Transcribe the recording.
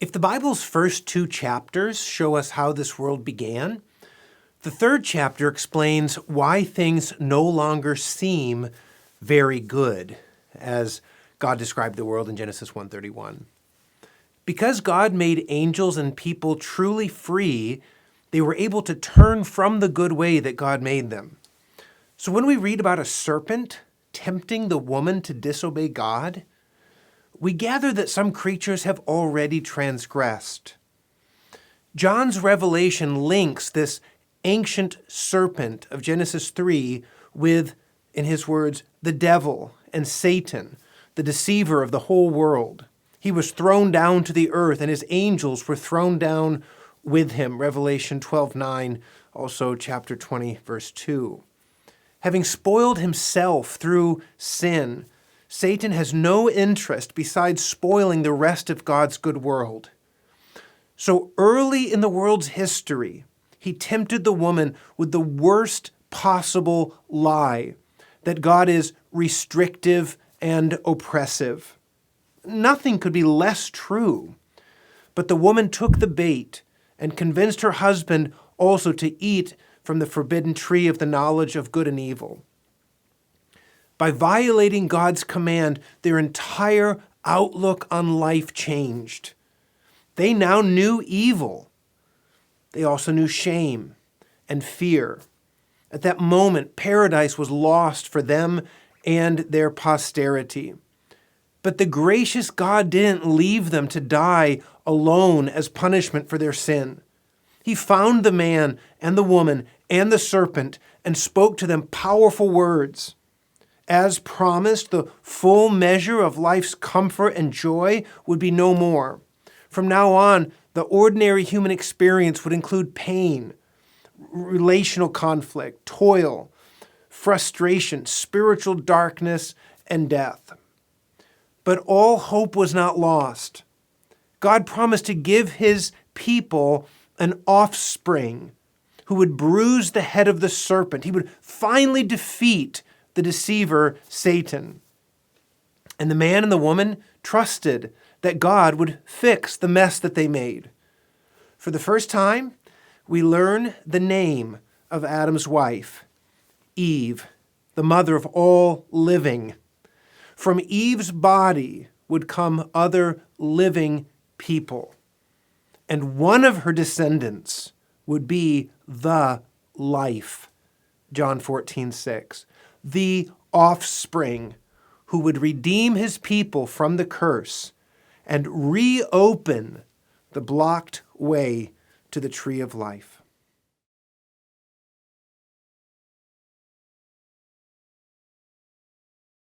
If the Bible's first two chapters show us how this world began, the third chapter explains why things no longer seem very good, as God described the world in Genesis 1:31. Because God made angels and people truly free, they were able to turn from the good way that God made them. So when we read about a serpent tempting the woman to disobey God, we gather that some creatures have already transgressed. John's revelation links this ancient serpent of Genesis 3 with, in his words, the devil and Satan, the deceiver of the whole world. He was thrown down to the earth, and his angels were thrown down with him. Revelation 12:9, also chapter 20, verse 2. Having spoiled himself through sin, Satan has no interest besides spoiling the rest of God's good world. So early in the world's history, he tempted the woman with the worst possible lie, that God is restrictive and oppressive. Nothing could be less true. But the woman took the bait and convinced her husband also to eat from the forbidden tree of the knowledge of good and evil. By violating God's command, their entire outlook on life changed. They now knew evil. They also knew shame and fear. At that moment, paradise was lost for them and their posterity. But the gracious God didn't leave them to die alone as punishment for their sin. He found the man and the woman and the serpent and spoke to them powerful words. As promised, the full measure of life's comfort and joy would be no more. From now on, the ordinary human experience would include pain, relational conflict, toil, frustration, spiritual darkness, and death. But all hope was not lost. God promised to give his people an offspring who would bruise the head of the serpent. He would finally defeat the deceiver, Satan. And the man and the woman trusted that God would fix the mess that they made. For the first time, we learn the name of Adam's wife, Eve, the mother of all living. From Eve's body would come other living people. And one of her descendants would be the life, John 14:6. The offspring who would redeem his people from the curse and reopen the blocked way to the tree of life.